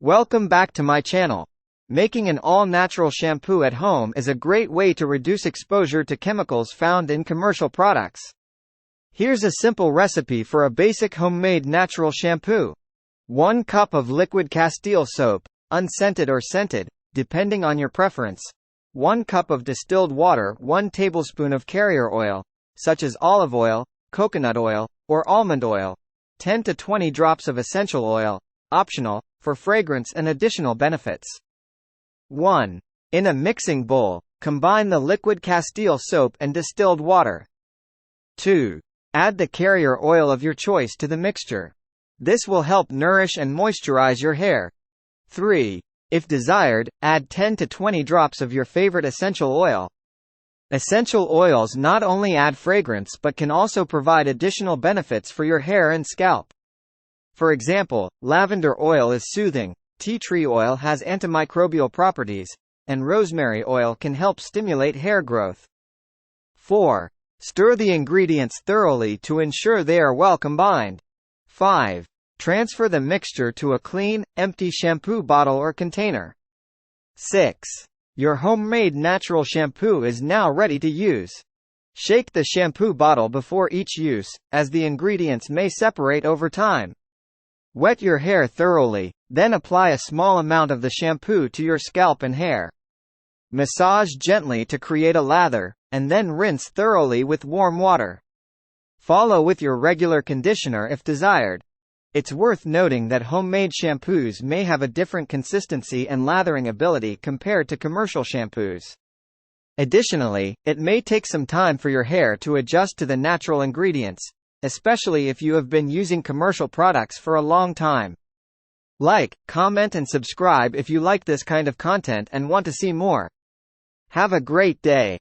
Welcome back to my channel. Making an all-natural shampoo at home is a great way to reduce exposure to chemicals found in commercial products. Here's a simple recipe for a basic homemade natural shampoo. 1 cup of liquid Castile soap, unscented or scented, depending on your preference. 1 cup of distilled water. 1 tablespoon of carrier oil, such as olive oil, coconut oil, or almond oil. 10 to 20 drops of essential oil, optional, for fragrance and additional benefits. 1. In a mixing bowl, combine the liquid Castile soap and distilled water. 2. Add the carrier oil of your choice to the mixture. This will help nourish and moisturize your hair. 3. If desired, add 10 to 20 drops of your favorite essential oil. Essential oils not only add fragrance but can also provide additional benefits for your hair and scalp. For example, lavender oil is soothing, tea tree oil has antimicrobial properties, and rosemary oil can help stimulate hair growth. 4. Stir the ingredients thoroughly to ensure they are well combined. 5. Transfer the mixture to a clean, empty shampoo bottle or container. 6. Your homemade natural shampoo is now ready to use. Shake the shampoo bottle before each use, as the ingredients may separate over time. Wet your hair thoroughly, then apply a small amount of the shampoo to your scalp and hair. Massage gently to create a lather, and then rinse thoroughly with warm water. Follow with your regular conditioner if desired. It's worth noting that homemade shampoos may have a different consistency and lathering ability compared to commercial shampoos. Additionally, it may take some time for your hair to adjust to the natural ingredients, especially if you have been using commercial products for a long time. Like, comment and subscribe if you like this kind of content and want to see more. Have a great day.